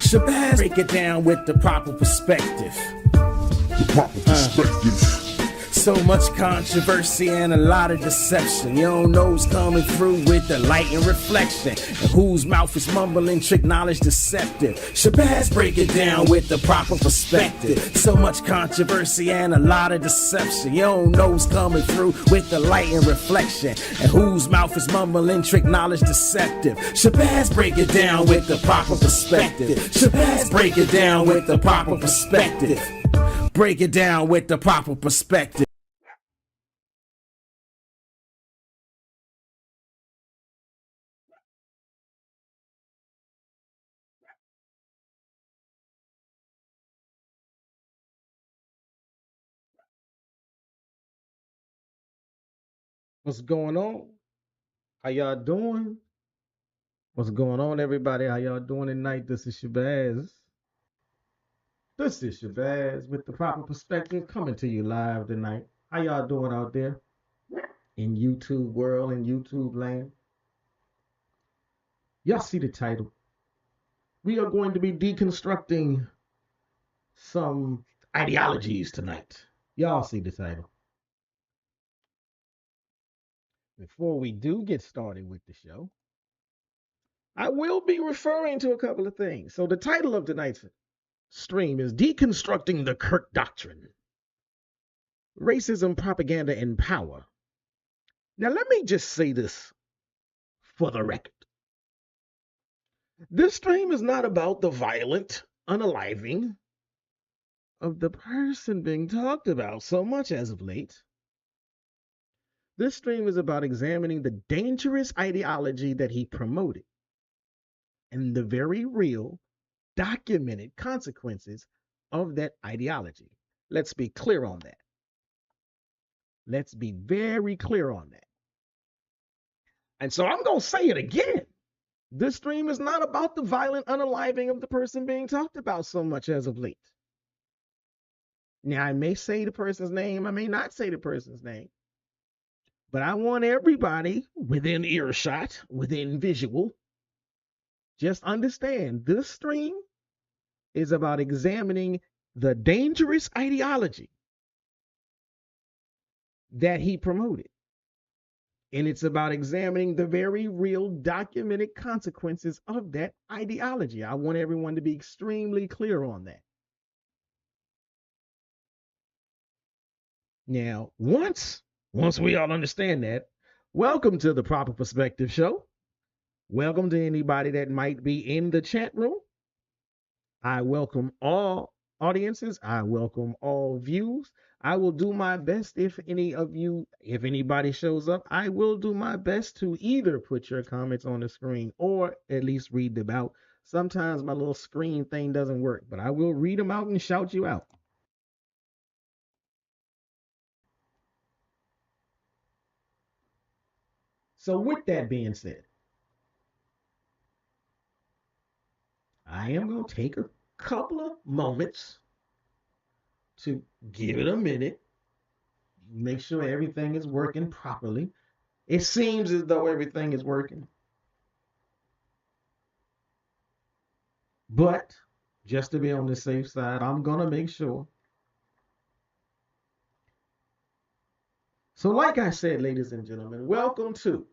Shabazz break it down with the proper perspective. So much controversy and a lot of deception. You don't know who's coming through with the light and reflection, and whose mouth is mumbling, trick knowledge deceptive. Shabazz break it down with the proper perspective. So much controversy and a lot of deception. You don't know who's coming through with the light and reflection, and whose mouth is mumbling, trick knowledge deceptive. Shabazz break it down with the proper perspective. Shabazz break it down with the proper perspective. Break it down with the proper perspective. What's going on? How y'all doing? What's going on, everybody? How y'all doing tonight? This is Shabazz. This is Shabazz with the proper perspective coming to you live tonight. How y'all doing out there in YouTube world, in YouTube land? Y'all see the title. We are going to be deconstructing some ideologies tonight. Y'all see the title. Before we do get started with the show, I will be referring to a couple of things. So the title of tonight's stream is Deconstructing the Kirk Doctrine, Racism, Propaganda, and Power. Now, let me just say this for the record. This stream is not about the violent unaliving of the person being talked about so much as of late. This stream is about examining the dangerous ideology that he promoted and the very real, documented consequences of that ideology. Let's be clear on that. Let's be very clear on that. And so I'm going to say it again. This stream is not about the violent unaliving of the person being talked about so much as of late. Now, I may say the person's name, I may not say the person's name, but I want everybody within earshot, within visual, just understand this stream is about examining the dangerous ideology that he promoted. And it's about examining the very real documented consequences of that ideology. I want everyone to be extremely clear on that. Now, once we all understand that, welcome to the Proper Perspective Show. Welcome to anybody that might be in the chat room. I welcome all audiences. I welcome all views. I will do my best if anybody shows up, I will do my best to either put your comments on the screen or at least read them out. Sometimes my little screen thing doesn't work, but I will read them out and shout you out. So with that being said, I am going to take a couple of moments to give it a minute, make sure everything is working properly. It seems as though everything is working. But just to be on the safe side, I'm going to make sure. So like I said, ladies and gentlemen, welcome to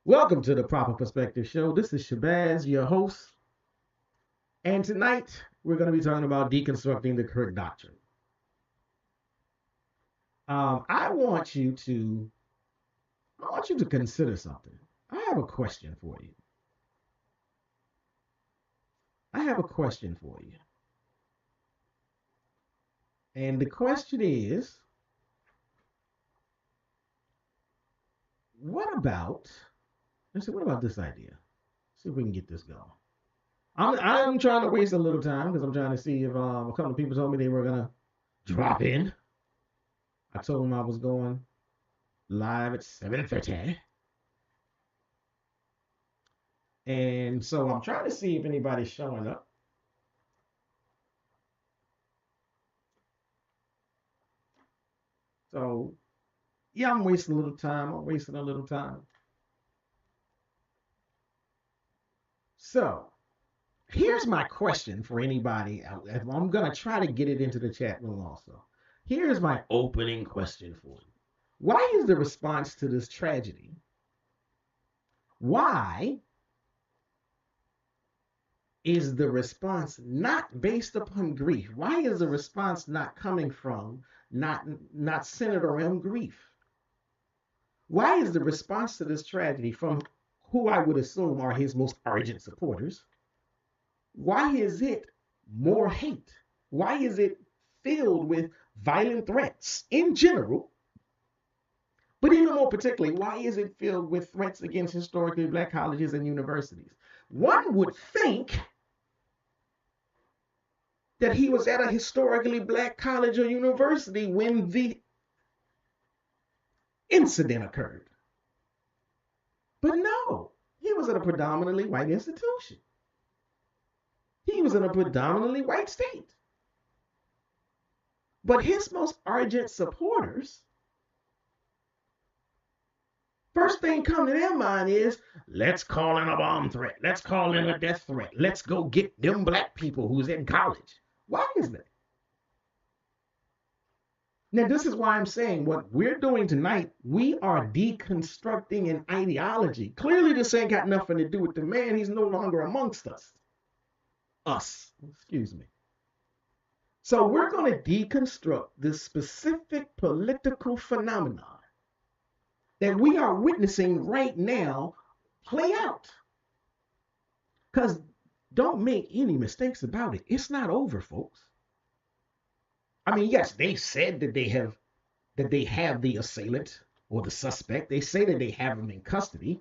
the Proper Perspective Show. This is Shabazz, your host. And tonight, we're going to be talking about deconstructing the Kirk Doctrine. I want you to consider something. I have a question for you. And the question is, what about this idea? See if we can get this going. I'm trying to waste a little time because I'm trying to see if a couple of people told me they were going to drop in. I told them I was going live at 7:30. And so I'm trying to see if anybody's showing up. So, yeah, I'm wasting a little time. So, Here's my question for anybody. I'm going to try to get it into the chat room also. Here's my opening question for you. Why is the response to this tragedy? Why is the response not based upon grief? Why is the response not coming from, not centered around grief? Why is the response to this tragedy from who I would assume are his most ardent supporters? Why is it more hate? Why is it filled with violent threats in general? But even more particularly, why is it filled with threats against historically black colleges and universities? One would think that he was at a historically black college or university when the incident occurred. But no, he was at a predominantly white institution. He was in a predominantly white state. But his most ardent supporters, first thing come to their mind is, let's call in a bomb threat. Let's call in a death threat. Let's go get them black people who's in college. Why is that? Now, this is why I'm saying what we're doing tonight, we are deconstructing an ideology. Clearly, this ain't got nothing to do with the man. He's no longer amongst us. Excuse me. So we're going to deconstruct this specific political phenomenon that we are witnessing right now play out. Because don't make any mistakes about it. It's not over, folks. I mean, yes, they said that they have the assailant or the suspect. They say that they have him in custody.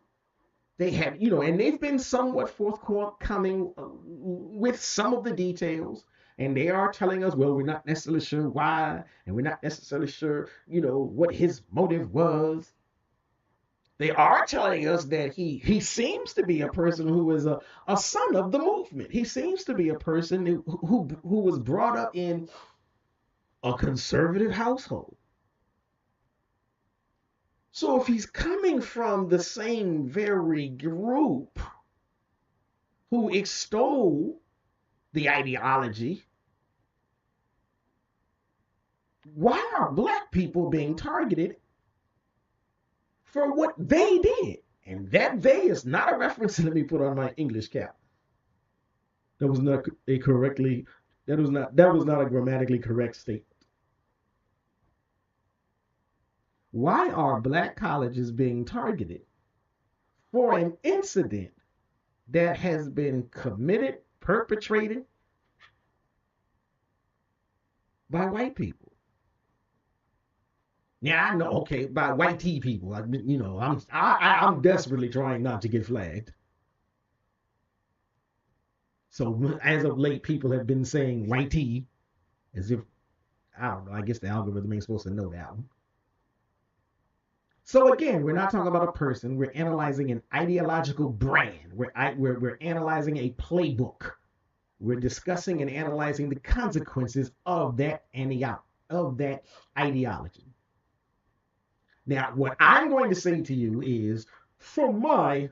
They have, and they've been somewhat forthcoming with some of the details. And they are telling us, well, we're not necessarily sure why, and we're not necessarily sure, what his motive was. They are telling us that he seems to be a person who is a son of the movement. He seems to be a person who was brought up in a conservative household. So if he's coming from the same very group who extol the ideology, why are black people being targeted for what they did? And that they is not a reference. Let me put on my English cap. That was not a grammatically correct statement. Why are black colleges being targeted for an incident that has been committed, perpetrated by white people? Yeah, I know. Okay, by white people. I'm desperately trying not to get flagged. So as of late, people have been saying white tea as if, I don't know. I guess the algorithm ain't supposed to know that one. So again, we're not talking about a person. We're analyzing an ideological brand. We're analyzing a playbook. We're discussing and analyzing the consequences of that ideology. Now, what I'm going to say to you is, from my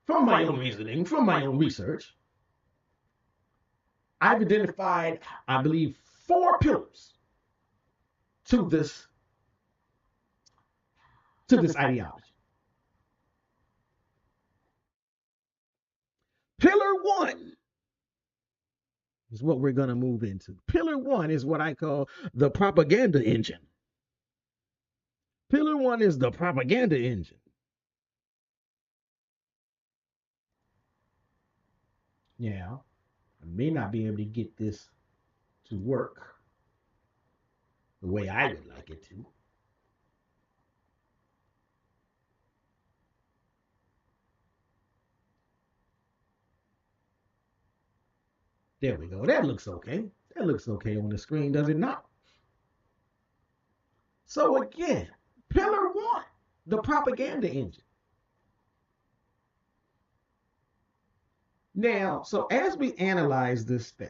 own reasoning, from my own research, I've identified, I believe, 4 pillars to this ideology. Pillar 1 is what we're going to move into. Pillar 1 is what I call the propaganda engine. Pillar 1 is the propaganda engine. Now, I may not be able to get this to work the way I would like it to. There we go. That looks okay. That looks okay on the screen, does it not? So again, pillar 1, the propaganda engine. Now, so as we analyze this thing,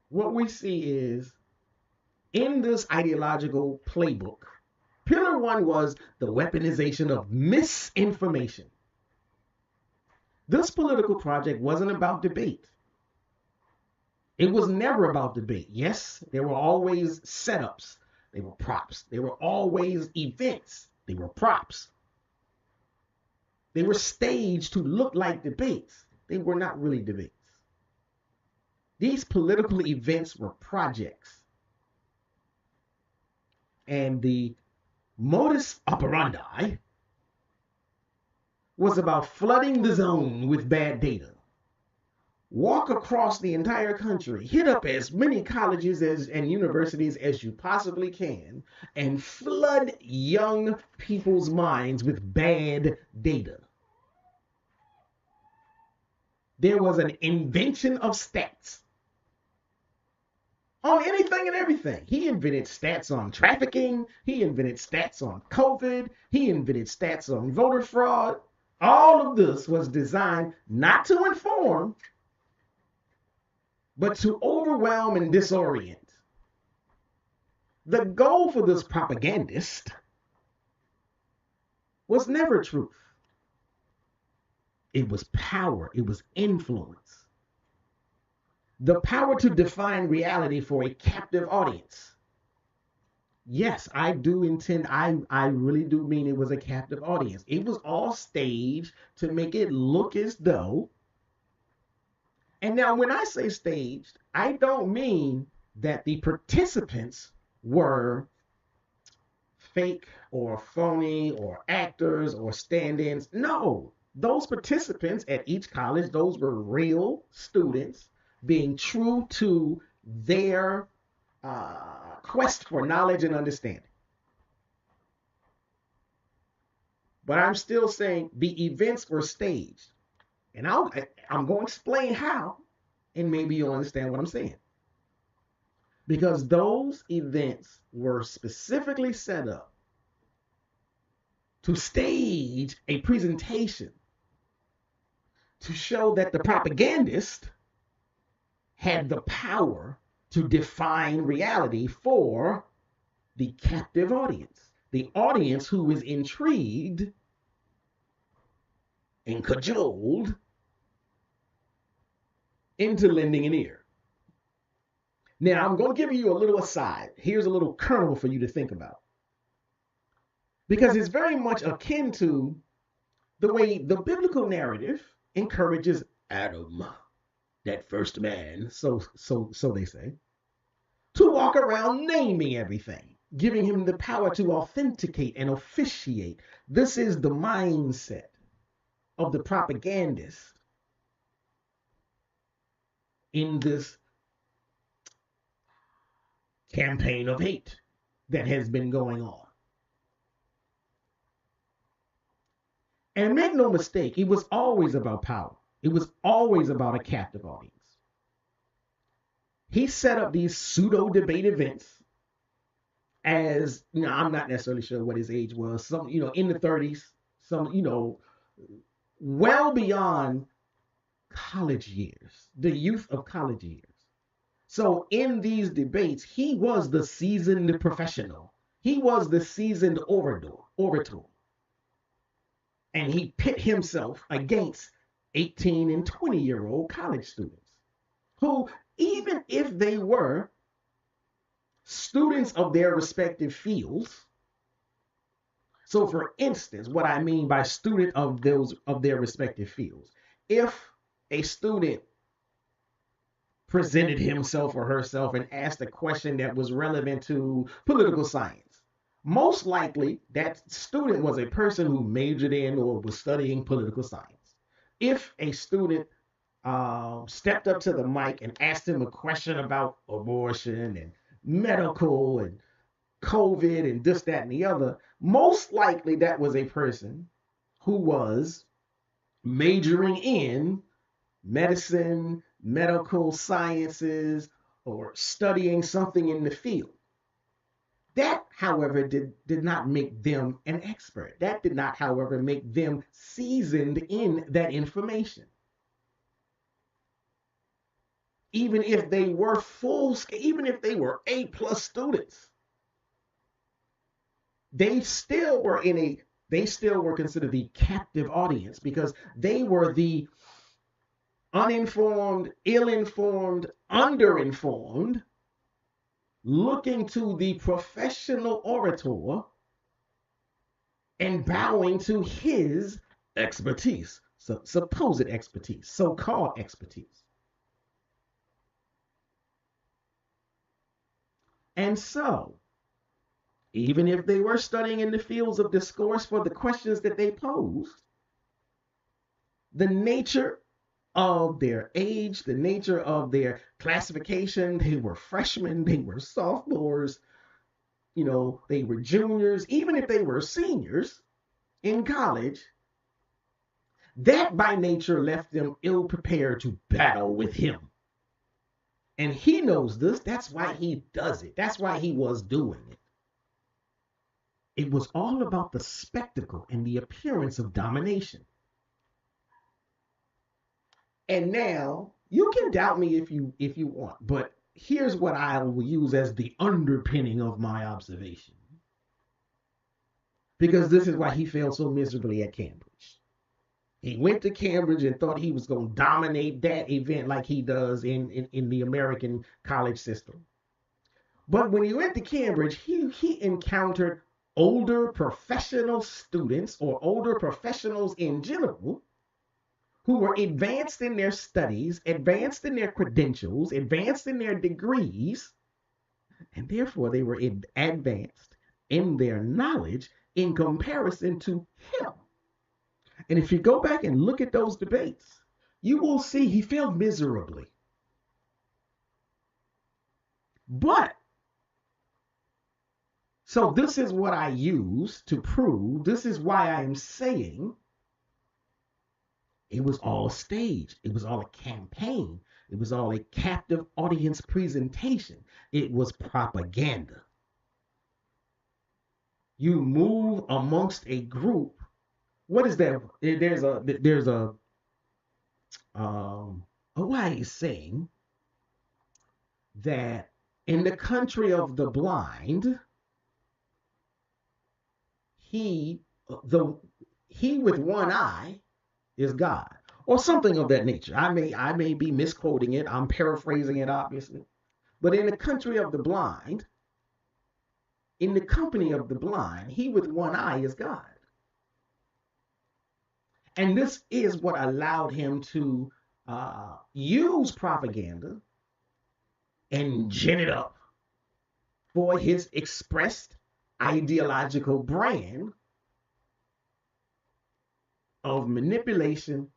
what we see is, in this ideological playbook, pillar 1 was the weaponization of misinformation. This political project wasn't about debate. It was never about debate. Yes, there were always setups. They were props. There were always events. They were props. They were staged to look like debates. They were not really debates. These political events were projects. And the modus operandi was about flooding the zone with bad data. Walk across the entire country, hit up as many colleges and universities as you possibly can, and flood young people's minds with bad data. There was an invention of stats on anything and everything. He invented stats on trafficking. He invented stats on COVID. He invented stats on voter fraud. All of this was designed not to inform, but to overwhelm and disorient. The goal for this propagandist was never truth. It was power. It was influence. The power to define reality for a captive audience. Yes, I really do mean it was a captive audience. It was all staged to make it look as though. And now when I say staged, I don't mean that the participants were fake or phony or actors or stand-ins. No, those participants at each college, those were real students being true to their quest for knowledge and understanding. But I'm still saying the events were staged. And I'm going to explain how, and maybe you'll understand what I'm saying. Because those events were specifically set up to stage a presentation to show that the propagandist had the power to define reality for the captive audience, the audience who is intrigued and cajoled into lending an ear. Now, I'm going to give you a little aside. Here's a little kernel for you to think about. Because it's very much akin to the way the biblical narrative encourages Adam, that first man, so they say, to walk around naming everything, giving him the power to authenticate and officiate. This is the mindset of the propagandist in this campaign of hate that has been going on. And make no mistake, it was always about power. It was always about a captive audience. He set up these pseudo debate events as, I'm not necessarily sure what his age was, some, in the 30s, some, well beyond college years, the youth of college years. So in these debates, he was the seasoned professional. He was the seasoned orator. And he pit himself against 18 and 20-year-old college students who, even if they were students of their respective fields. So for instance, what I mean by student of their respective fields, if a student presented himself or herself and asked a question that was relevant to political science, most likely that student was a person who majored in or was studying political science. If a student stepped up to the mic and asked him a question about abortion and medical and COVID and this, that, and the other, most likely that was a person who was majoring in medicine, medical sciences, or studying something in the field. That, however, did not make them an expert. That did not, however, make them seasoned in that information. Even if they were even if they were A+ students, they still were considered the captive audience because they were the uninformed, ill-informed, underinformed, looking to the professional orator and bowing to his expertise, supposed expertise, so-called expertise. And so, even if they were studying in the fields of discourse for the questions that they posed, the nature of their age, the nature of their classification, they were freshmen, they were sophomores, they were juniors, even if they were seniors in college, that by nature left them ill prepared to battle with him. And he knows this. That's why he does it. That's why he was doing it. It was all about the spectacle and the appearance of domination. And now you can doubt me if you want, but here's what I will use as the underpinning of my observation. Because this is why he failed so miserably at Cambridge. He went to Cambridge and thought he was going to dominate that event like he does in the American college system. But when he went to Cambridge, he encountered older professional students or older professionals in general who were advanced in their studies, advanced in their credentials, advanced in their degrees, and therefore they were advanced in their knowledge in comparison to him. And if you go back and look at those debates, you will see he failed miserably. But, so this is what I use to prove, this is why I am saying it was all a stage. It was all a campaign. It was all a captive audience presentation. It was propaganda. You move amongst a group. What is that? There's a why saying that in the country of the blind, he with one eye is God, or something of that nature. I may be misquoting it. I'm paraphrasing it, obviously. But in the country of the blind, in the company of the blind, he with one eye is God. And this is what allowed him to use propaganda and gin it up for his expressed ideological brand of manipulation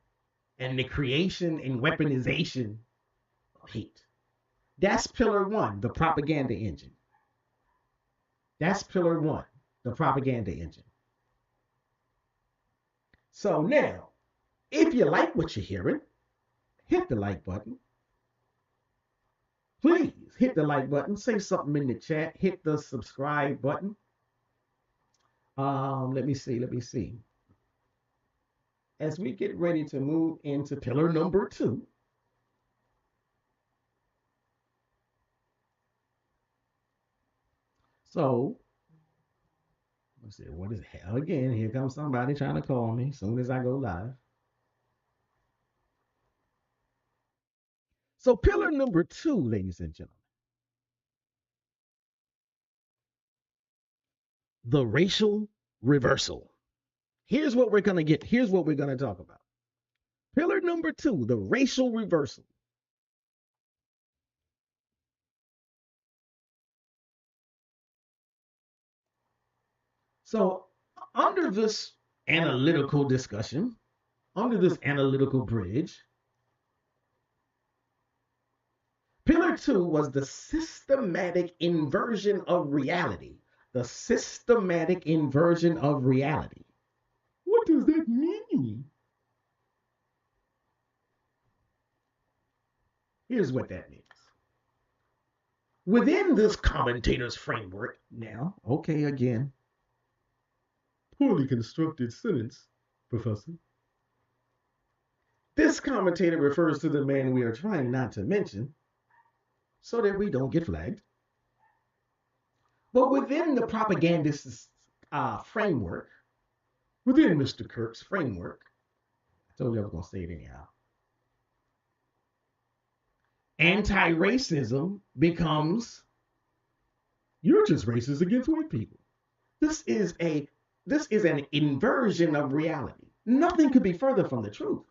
and the creation and weaponization of hate. That's pillar one, the propaganda engine. That's pillar one, the propaganda engine. So now, if you like what you're hearing, hit the like button. Please hit the like button. Say something in the chat. Hit the subscribe button. Let me see. As we get ready to move into pillar number 2, so let's see, what is hell again? Here comes somebody trying to call me as soon as I go live. So pillar number 2, ladies and gentlemen, the racial reversal. Here's what we're going to get. Here's what we're going to talk about. Pillar number 2, the racial reversal. So under this analytical discussion, under this analytical bridge, pillar 2 was the systematic inversion of reality. The systematic inversion of reality. What does that mean? Here's what that means. Within this commentator's framework, now, okay, again, poorly constructed sentence, Professor. This commentator refers to the man we are trying not to mention so that we don't get flagged. But within the propagandist's framework, within Mr. Kirk's framework, I told you I was going to say it anyhow. Anti-racism becomes, you're just racist against white people. This is an inversion of reality. Nothing could be further from the truth.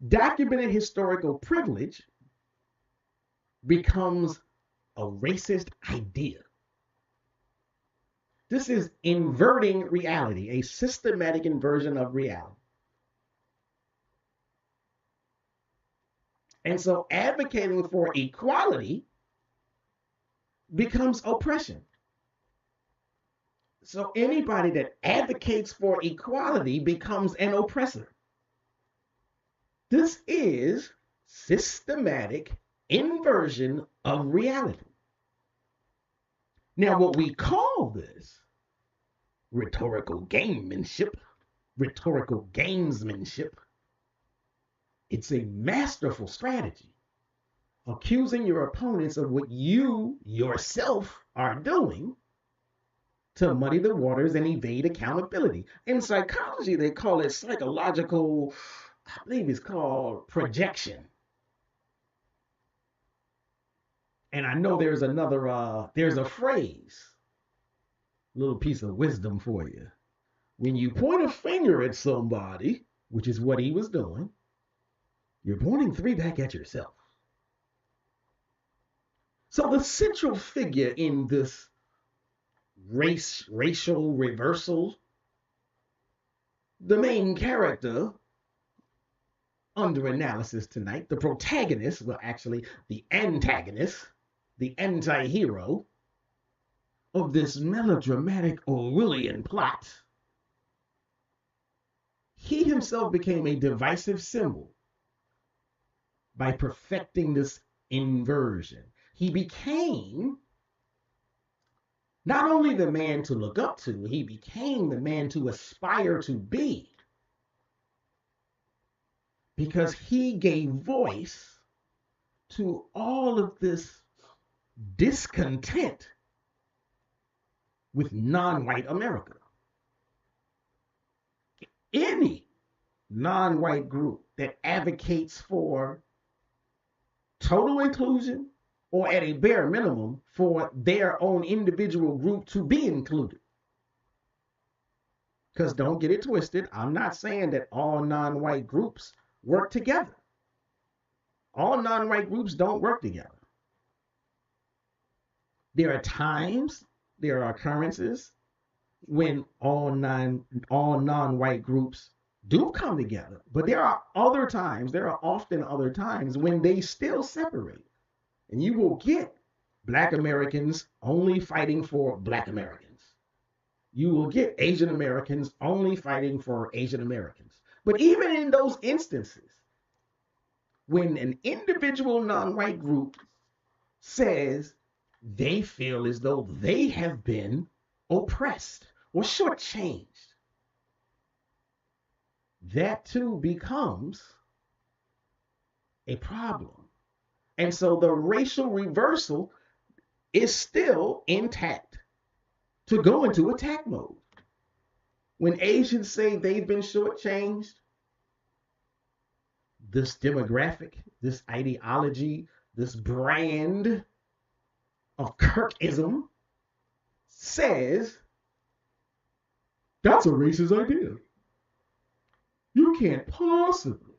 Documented historical privilege becomes a racist idea. This is inverting reality, a systematic inversion of reality. And so advocating for equality becomes oppression. So anybody that advocates for equality becomes an oppressor. This is systematic inversion of reality. Now, what we call this rhetorical gamesmanship, it's a masterful strategy, accusing your opponents of what you yourself are doing to muddy the waters and evade accountability. In psychology, they call it psychological, I believe it's called projection. And I know there's a phrase, little piece of wisdom for you. When you point a finger at somebody, which is what he was doing, you're pointing 3 back at yourself. So the central figure in this racial reversal, the main character under analysis tonight, the protagonist, well, actually, the antagonist, the anti-hero of this melodramatic Orwellian plot, he himself became a divisive symbol by perfecting this inversion. He became not only the man to look up to, he became the man to aspire to be, because he gave voice to all of this discontent with non-white America. Any non-white group that advocates for total inclusion, or at a bare minimum for their own individual group to be included. Because don't get it twisted, I'm not saying that all non-white groups work together. All non-white groups don't work together. There are times, there are occurrences when all non-white groups do come together, but there are often other times when they still separate. And you will get Black Americans only fighting for Black Americans. You will get Asian Americans only fighting for Asian Americans. But even in those instances, when an individual non-white group says they feel as though they have been oppressed or shortchanged, that too becomes a problem. And so the racial reversal is still intact to go into attack mode. When Asians say they've been shortchanged, this demographic, this ideology, this brand of Kirkism says that's a racist idea. You can't possibly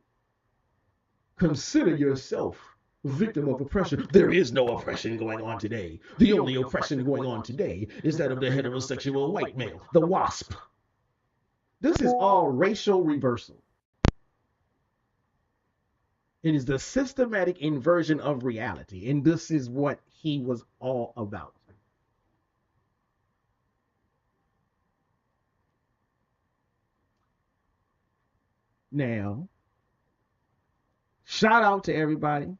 consider yourself a victim of oppression. There is no oppression going on today. The only oppression going on today is that of the heterosexual white male, the WASP. This is all racial reversal. It is the systematic inversion of reality, and this is what he was all about. Now, shout out to everybody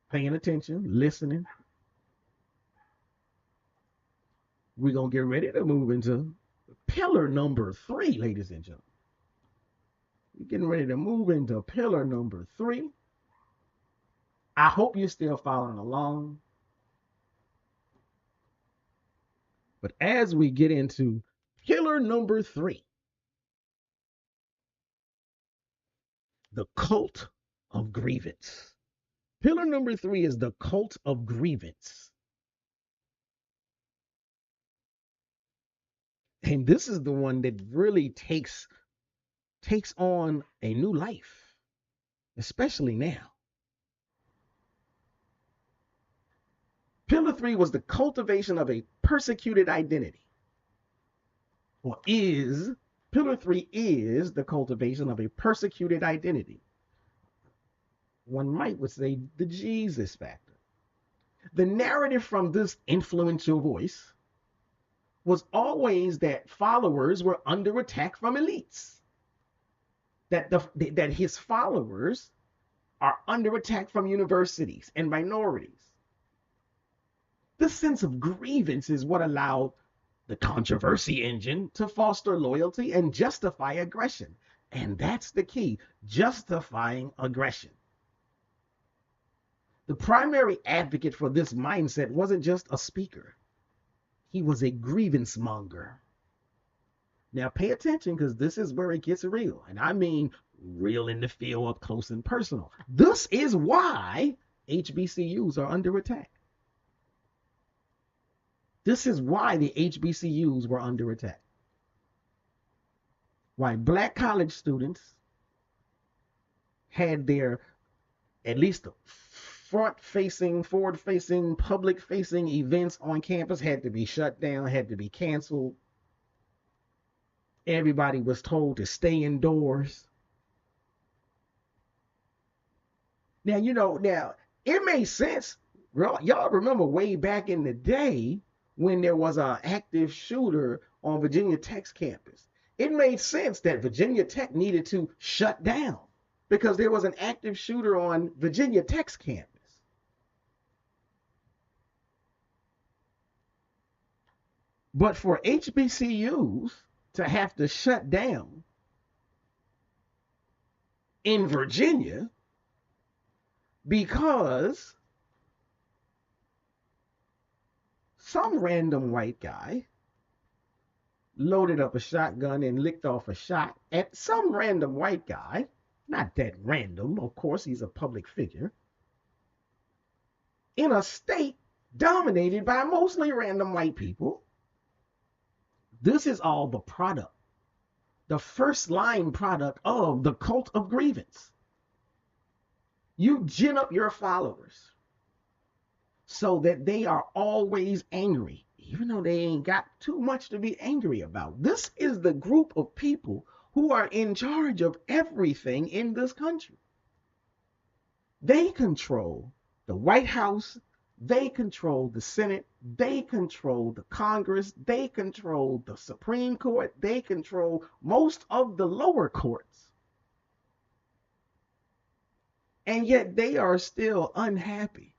paying attention, listening. We're going to get ready to move into pillar number 3, ladies and gentlemen. We're getting ready to move into pillar number 3. I hope you're still following along. But as we get into pillar number 3, the cult of Grievance. Pillar number 3 is the Cult of Grievance. And this is the one that really takes on a new life, especially now. Pillar 3 was the cultivation of a persecuted identity. Or Pillar 3 is the cultivation of a persecuted identity. One might would say the Jesus factor. The narrative from this influential voice was always that followers were under attack from elites. That his followers are under attack from universities and minorities. This sense of grievance is what allowed the controversy engine to foster loyalty and justify aggression. And that's the key, justifying aggression. The primary advocate for this mindset wasn't just a speaker. He was a grievance monger. Now pay attention, because this is where it gets real. And I mean real in the field, up close and personal. This is why HBCUs are under attack. This is why the HBCUs were under attack. Why Black college students had their, at least forward-facing, public-facing events on campus had to be shut down, had to be canceled. Everybody was told to stay indoors. Now, it made sense. Y'all remember way back in the day when there was an active shooter on Virginia Tech's campus. It made sense that Virginia Tech needed to shut down because there was an active shooter on Virginia Tech's campus. But for HBCUs to have to shut down in Virginia because some random white guy loaded up a shotgun and licked off a shot at some random white guy, not that random, of course, he's a public figure, in a state dominated by mostly random white people. This is all the product, the first line product of the Cult of Grievance. You gin up your followers so that they are always angry, even though they ain't got too much to be angry about. This is the group of people who are in charge of everything in this country. They control the White House, they control the Senate, they control the Congress, they control the Supreme Court, they control most of the lower courts. And yet they are still unhappy.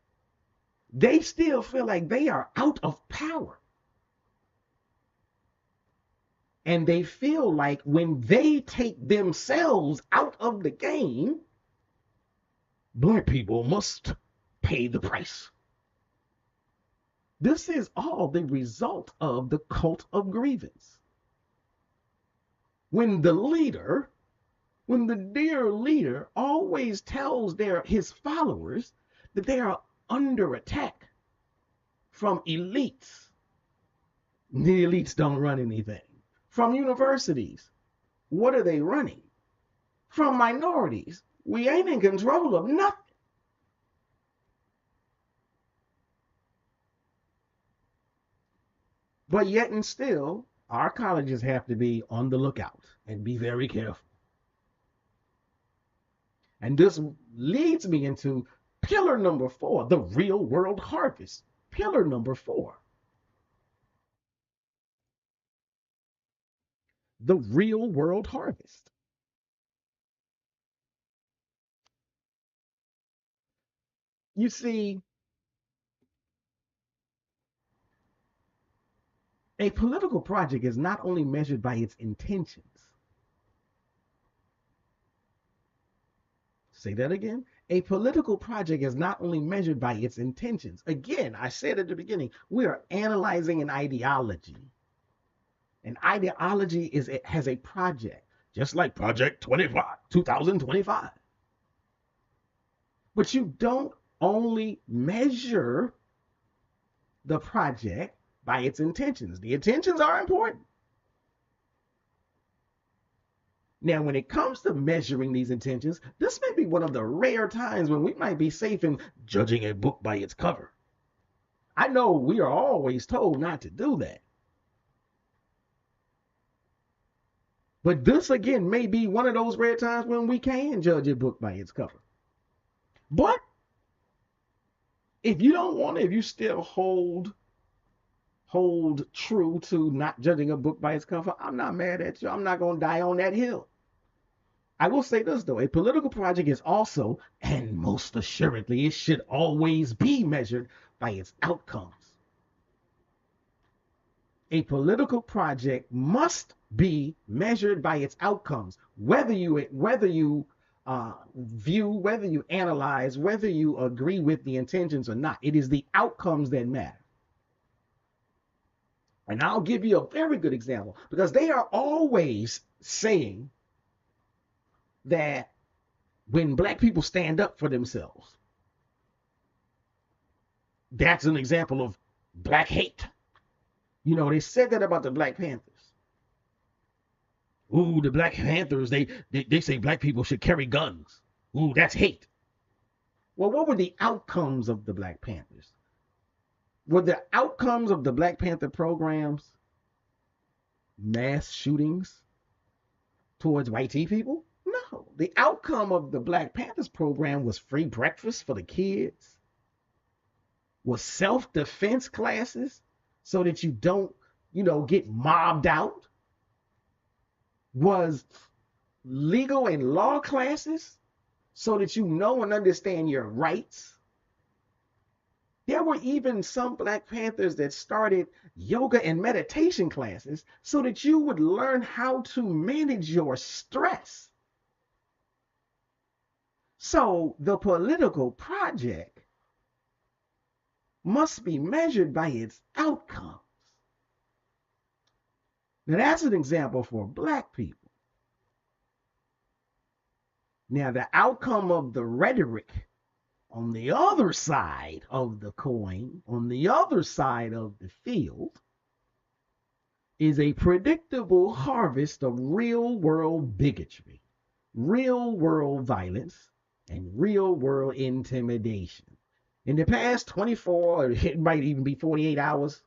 They still feel like they are out of power. And they feel like when they take themselves out of the game, Black people must pay the price. This is all the result of the Cult of Grievance. When the dear leader always tells his followers that they are under attack from elites. The elites don't run anything. From universities, what are they running? From minorities, we ain't in control of nothing. But yet and still, our colleges have to be on the lookout and be very careful. And this leads me into pillar number 4, the real world harvest. Pillar number 4. The real world harvest. You see, a political project is not only measured by its intentions. Say that again. A political project is not only measured by its intentions. Again, I said at the beginning, we are analyzing an ideology. An ideology has a project, just like Project 2025. But you don't only measure the project by its intentions. The intentions are important. Now, when it comes to measuring these intentions, this may be one of the rare times when we might be safe in judging a book by its cover. I know we are always told not to do that. But this, again, may be one of those rare times when we can judge a book by its cover. But if you don't want to, if you still hold true to not judging a book by its cover, I'm not mad at you. I'm not going to die on that hill. I will say this, though. A political project is also, and most assuredly, it should always be measured by its outcomes. A political project must be measured by its outcomes, whether you view, whether you analyze, whether you agree with the intentions or not. It is the outcomes that matter. And I'll give you a very good example, because they are always saying that when black people stand up for themselves, that's an example of black hate. You know, they said that about the Black Panthers. Ooh, the Black Panthers, they say black people should carry guns. Ooh, that's hate. Well, what were the outcomes of the Black Panthers? Were the outcomes of the Black Panther programs mass shootings towards white people? No. The outcome of the Black Panthers program was free breakfast for the kids, was self-defense classes so that you don't, get mobbed out, was legal and law classes so that you know and understand your rights. There were even some Black Panthers that started yoga and meditation classes so that you would learn how to manage your stress. So the political project must be measured by its outcomes. Now, that's an example for black people. Now, the outcome of the rhetoric on the other side of the coin, on the other side of the field, is a predictable harvest of real-world bigotry, real-world violence, and real-world intimidation. In the past 24, or it might even be 48 hours,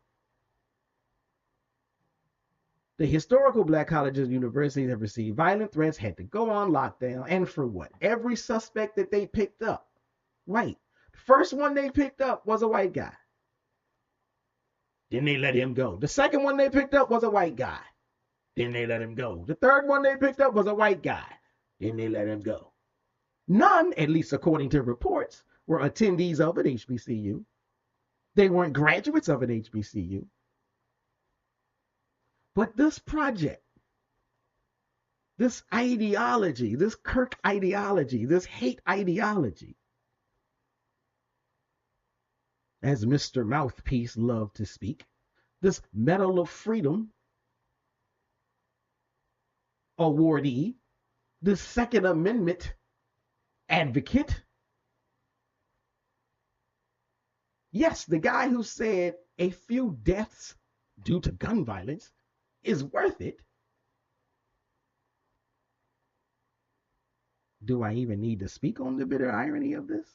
the historical black colleges and universities have received violent threats, had to go on lockdown, and for what? Every suspect that they picked up, white. The first one they picked up was a white guy. Then they let him go. The second one they picked up was a white guy. Then they let him go. The third one they picked up was a white guy. Then they let him go. None, at least according to reports, were attendees of an HBCU. They weren't graduates of an HBCU. But this project, this ideology, this Kirk ideology, this hate ideology, as Mr. Mouthpiece loved to speak, this Medal of Freedom awardee, this Second Amendment advocate, yes, the guy who said a few deaths due to gun violence is worth it. Do I even need to speak on the bitter irony of this?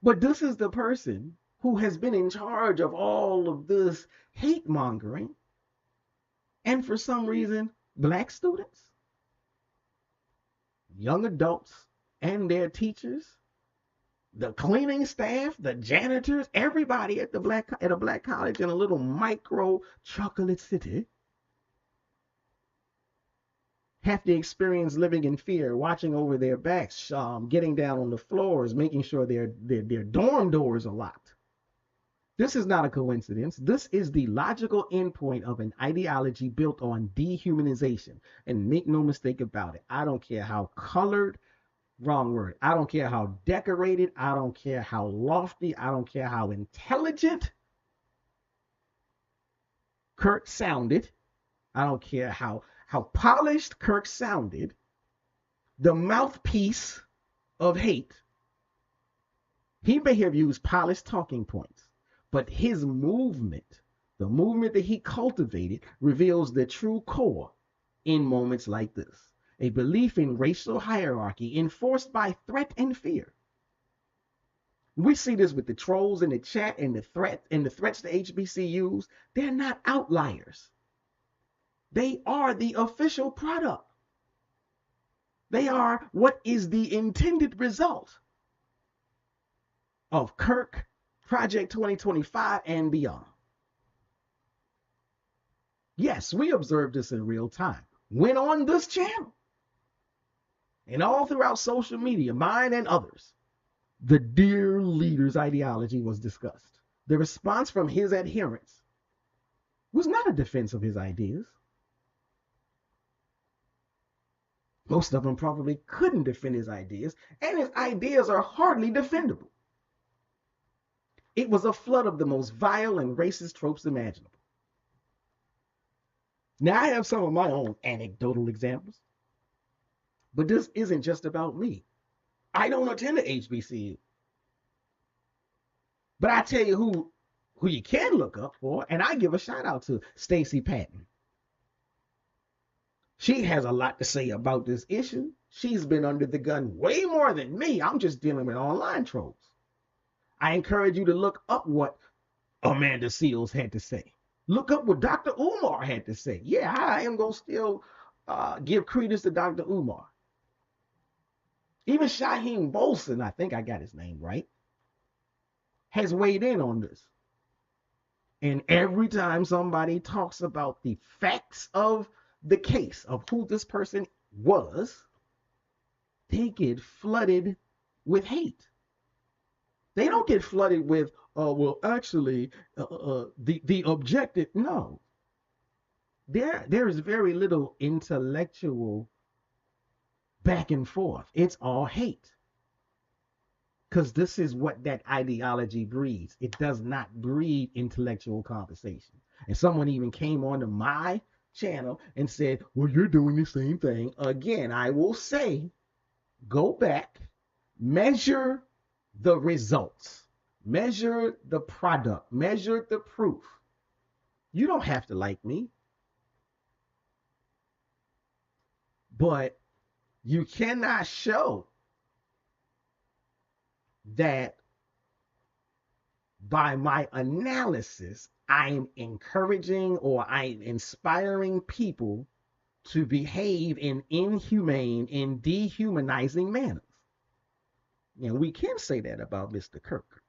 But this is the person who has been in charge of all of this hate mongering, and for some reason, black students, young adults, and their teachers, the cleaning staff, the janitors, everybody at a black college in a little micro chocolate city have to experience living in fear, watching over their backs, getting down on the floors, making sure their dorm doors are locked. This is not a coincidence. This is the logical endpoint of an ideology built on dehumanization. And make no mistake about it, I don't care how colored, wrong word, I don't care how decorated, I don't care how lofty, I don't care how intelligent Kirk sounded, I don't care how polished Kirk sounded, the mouthpiece of hate He may have used polished talking points, but his movement, the movement that he cultivated, reveals the true core in moments like this. A belief in racial hierarchy enforced by threat and fear. We see this with the trolls in the chat and the threats to HBCUs. They're not outliers. They are the official product. They are what is the intended result of Kirk, Project 2025, and beyond. Yes, we observed this in real time. When on this channel and all throughout social media, mine and others, the dear leader's ideology was discussed. The response from his adherents was not a defense of his ideas. Most of them probably couldn't defend his ideas, and his ideas are hardly defendable. It was a flood of the most vile and racist tropes imaginable. Now, I have some of my own anecdotal examples, but this isn't just about me. I don't attend a HBCU. But I tell you who you can look up for, and I give a shout out to Stacey Patton. She has a lot to say about this issue. She's been under the gun way more than me. I'm just dealing with online trolls. I encourage you to look up what Amanda Seals had to say. Look up what Dr. Umar had to say. Yeah, I am going to still give credence to Dr. Umar. Even Shaheem Bolson, I think I got his name right, has weighed in on this. And every time somebody talks about the facts of the case of who this person was, they get flooded with hate. They don't get flooded with, well, actually, the objective. No. There is very little intellectual back and forth. It's all hate. Because this is what that ideology breeds. It does not breed intellectual conversation. And someone even came onto my channel and said, well, you're doing the same thing. Again, I will say, go back, measure the results, measure the product, measure the proof. You don't have to like me, but you cannot show that by my analysis, I am encouraging or I am inspiring people to behave in inhumane, in dehumanizing manners. And we can say that about Mr. Kirk.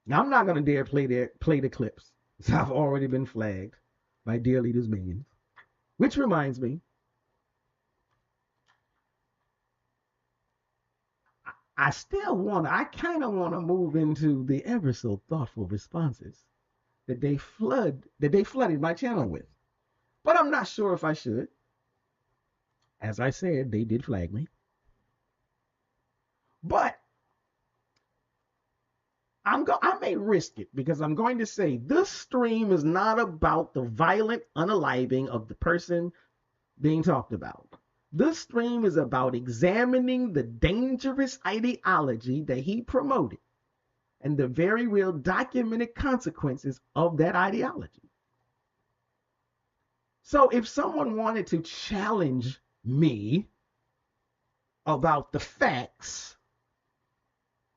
Now, I'm not going to dare play the clips. I've already been flagged by Dear Leaders Minions. Which reminds me, I kind of want to move into the ever so thoughtful responses that they flooded my channel with. But I'm not sure if I should. As I said, they did flag me. But I may risk it because I'm going to say this stream is not about the violent unaliving of the person being talked about. This stream is about examining the dangerous ideology that he promoted and the very real documented consequences of that ideology. So if someone wanted to challenge me about the facts,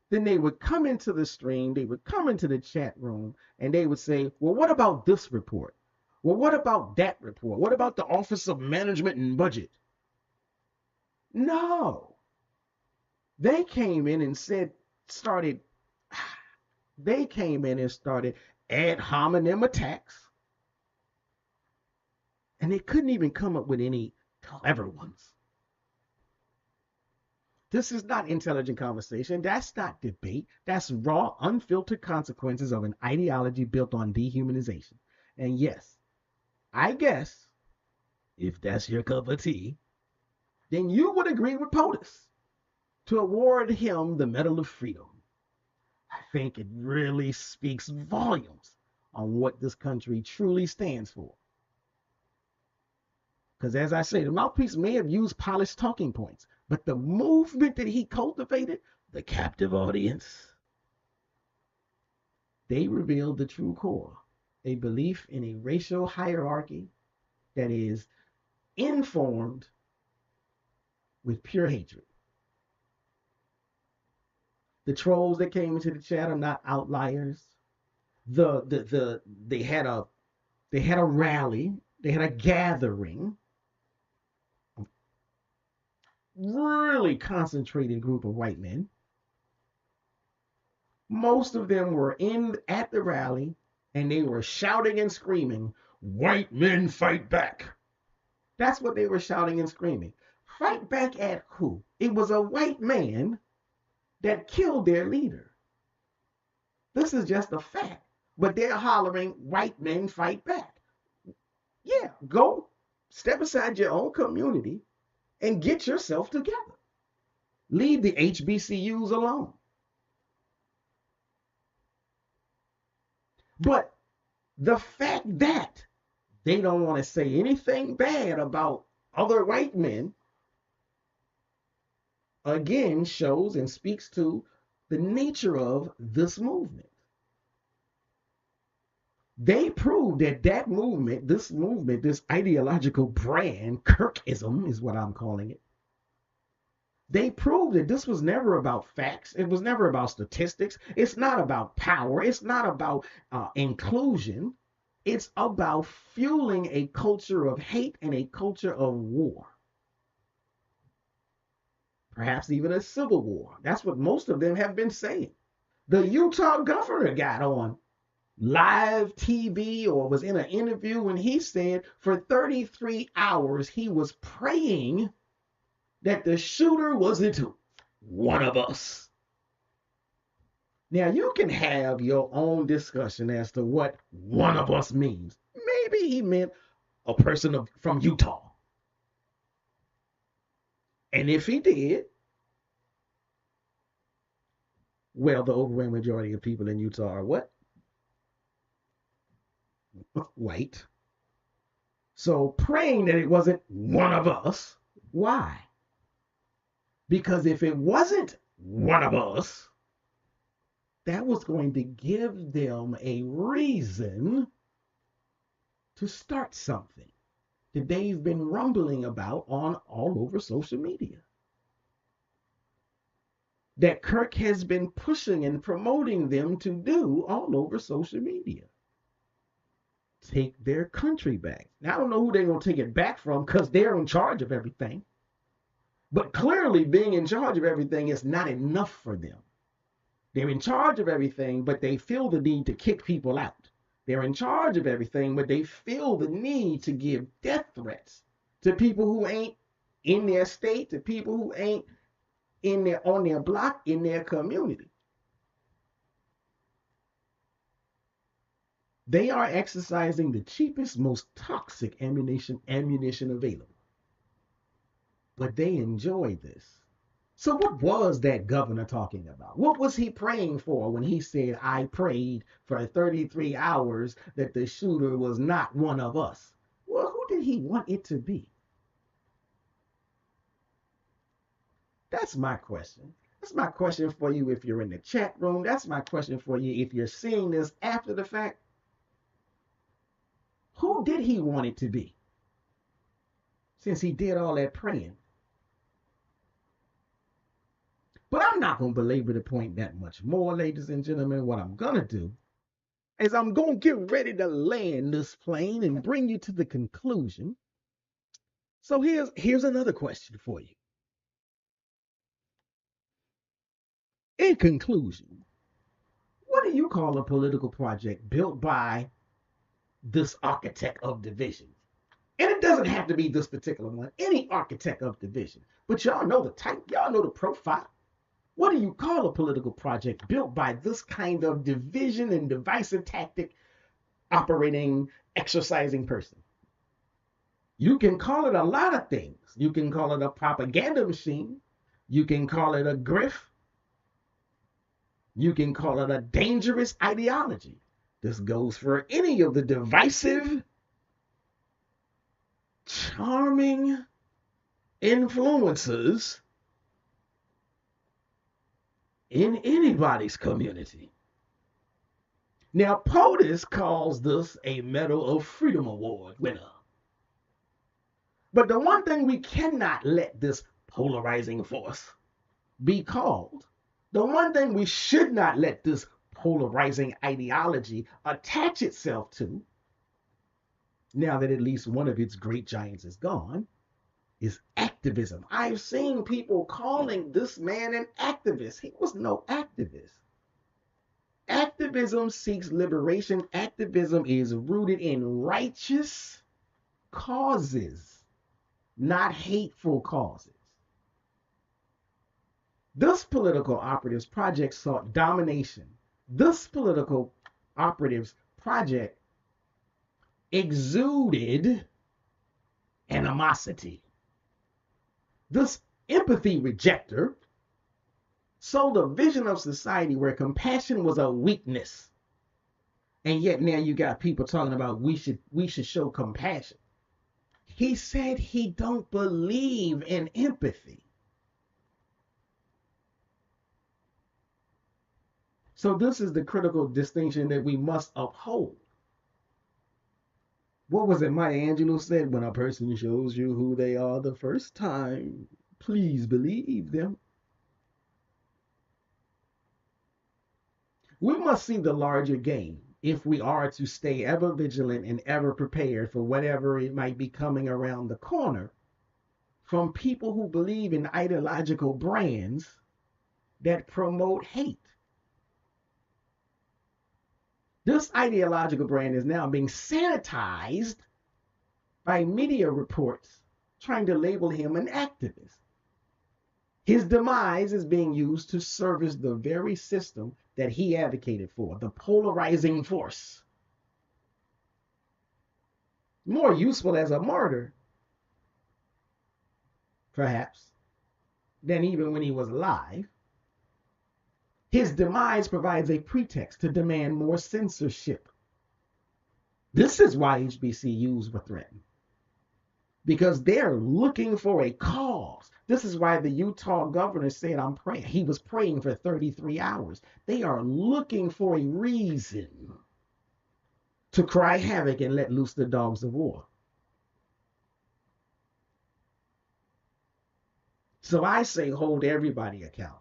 then they would come into the stream, they would come into the chat room, and they would say, well, what about this report? Well, what about that report? What about the Office of Management and Budget? No. They came in and started ad hominem attacks. And they couldn't even come up with any clever ones. This is not intelligent conversation. That's not debate. That's raw, unfiltered consequences of an ideology built on dehumanization. And yes, I guess, if that's your cup of tea, then you would agree with POTUS to award him the Medal of Freedom. I think it really speaks volumes on what this country truly stands for. Because as I say, the mouthpiece may have used polished talking points, but the movement that he cultivated, the captive audience, they revealed the true core, a belief in a racial hierarchy that is informed with pure hatred. The trolls that came into the chat are not outliers. They had a rally, they had a gathering, really concentrated group of white men. Most of them were at the rally and they were shouting and screaming, "White men fight back." That's what they were shouting and screaming. Fight back at who? It was a white man that killed their leader. This is just a fact. But they're hollering, "White men fight back." Yeah, go step aside your own community and get yourself together. Leave the HBCUs alone. But the fact that they don't want to say anything bad about other white men, again, shows and speaks to the nature of this movement. They proved that movement, this ideological brand, Kirkism is what I'm calling it. They proved that this was never about facts. It was never about statistics. It's not about power. It's not about inclusion. It's about fueling a culture of hate and a culture of war. Perhaps even a civil war. That's what most of them have been saying. The Utah governor got on live TV or was in an interview when he said for 33 hours he was praying that the shooter wasn't one of us. Now, you can have your own discussion as to what one of us means. Maybe he meant a person from Utah. And if he did, well, the overwhelming majority of people in Utah are what? White. So praying that it wasn't one of us. Why? Because if it wasn't one of us, that was going to give them a reason to start something that they've been rumbling about on all over social media. That Kirk has been pushing and promoting them to do all over social media. Take their country back. Now, I don't know who they're going to take it back from because they're in charge of everything. But clearly being in charge of everything is not enough for them. They're in charge of everything, but they feel the need to kick people out. They're in charge of everything, but they feel the need to give death threats to people who ain't in their state, to people who ain't on their block, in their community. They are exercising the cheapest, most toxic ammunition available. But they enjoy this. So what was that governor talking about? What was he praying for when he said, "I prayed for 33 hours that the shooter was not one of us"? Well, who did he want it to be? That's my question. That's my question for you if you're in the chat room. That's my question for you if you're seeing this after the fact. Who did he want it to be? Since he did all that praying. But I'm not going to belabor the point that much more, ladies and gentlemen. What I'm going to do is I'm going to get ready to land this plane and bring you to the conclusion. So here's another question for you. In conclusion, what do you call a political project built by this architect of division? And it doesn't have to be this particular one, any architect of division. But y'all know the type, y'all know the profile. What do you call a political project built by this kind of division and divisive tactic operating, exercising person? You can call it a lot of things. You can call it a propaganda machine. You can call it a grift. You can call it a dangerous ideology. This goes for any of the divisive charming influencers in anybody's community. Now, POTUS calls this a Medal of Freedom Award winner. But the one thing we cannot let this polarizing force be called, the one thing we should not let this polarizing ideology attach itself to, now that at least one of its great giants is gone, is activism. I've seen people calling this man an activist. He was no activist. Activism seeks liberation. Activism is rooted in righteous causes, not hateful causes. This political operative's project sought domination. This political operative's project exuded animosity. This empathy rejector sold a vision of society where compassion was a weakness. And yet now you got people talking about we should show compassion. He said he don't believe in empathy. So this is the critical distinction that we must uphold. What was it Maya Angelou said? When a person shows you who they are the first time, please believe them. We must see the larger game if we are to stay ever vigilant and ever prepared for whatever it might be coming around the corner from people who believe in ideological brands that promote hate. This ideological brand is now being sanitized by media reports trying to label him an activist. His demise is being used to service the very system that he advocated for, the polarizing force. More useful as a martyr, perhaps, than even when he was alive. His demise provides a pretext to demand more censorship. This is why HBCUs were threatened, because they're looking for a cause. This is why the Utah governor said, I'm praying. He was praying for 33 hours. They are looking for a reason to cry havoc and let loose the dogs of war. So I say hold everybody accountable.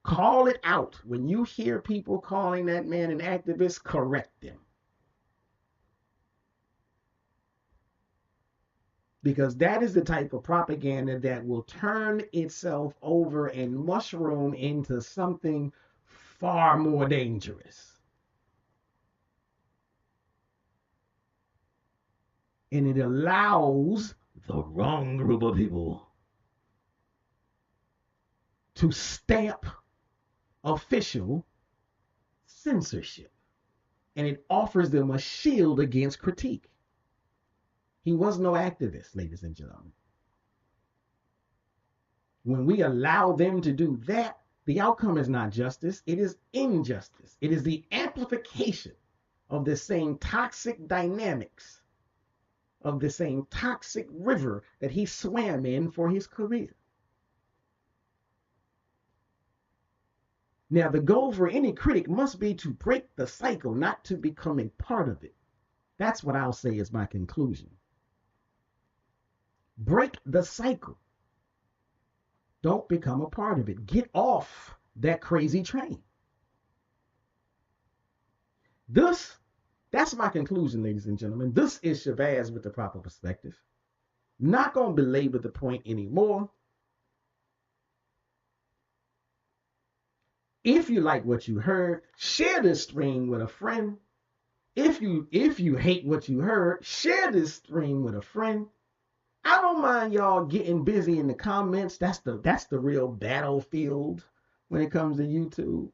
Call it out. When you hear people calling that man an activist, correct them. Because that is the type of propaganda that will turn itself over and mushroom into something far more dangerous. And it allows the wrong group of people to stamp official censorship. And it offers them a shield against critique. He was no activist, ladies and gentlemen. When we allow them to do that, the outcome is not justice, it is injustice. It is the amplification of the same toxic dynamics, of the same toxic river that he swam in for his career. Now, the goal for any critic must be to break the cycle, not to become a part of it. That's what I'll say is my conclusion. Break the cycle. Don't become a part of it. Get off that crazy train. That's my conclusion, ladies and gentlemen. This is Shabazz with the proper perspective. Not going to belabor the point anymore. If you like what you heard, share this stream with a friend. If you hate what you heard, share this stream with a friend. I don't mind y'all getting busy in the comments. That's the real battlefield when it comes to YouTube.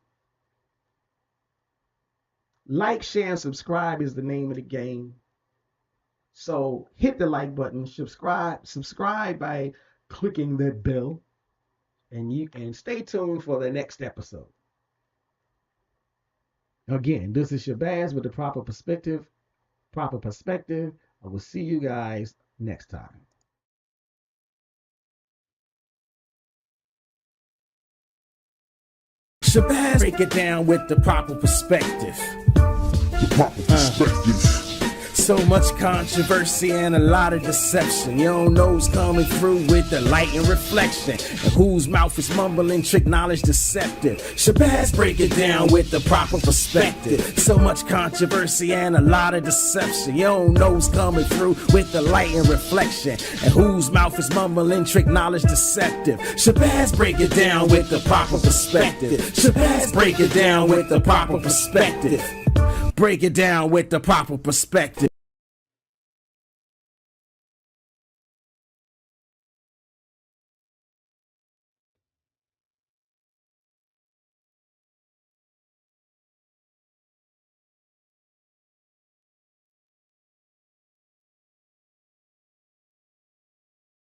Like, share, and subscribe is the name of the game. So hit the like button, subscribe by clicking that bell, and stay tuned for the next episode. Again, this is Shabazz with the proper perspective. I will see you guys next time. Shabazz, break it down with the proper perspective. So much controversy and a lot of deception. You don't know who's coming through with the light and reflection, and whose mouth is mumbling, trick knowledge deceptive. Shabazz, break it down with the proper perspective. So much controversy and a lot of deception. You don't know who's coming through with the light and reflection, and whose mouth is mumbling, trick knowledge deceptive. Shabazz, break it down with the proper perspective. Shabazz, break it down with the proper perspective. Break it down with the proper perspective.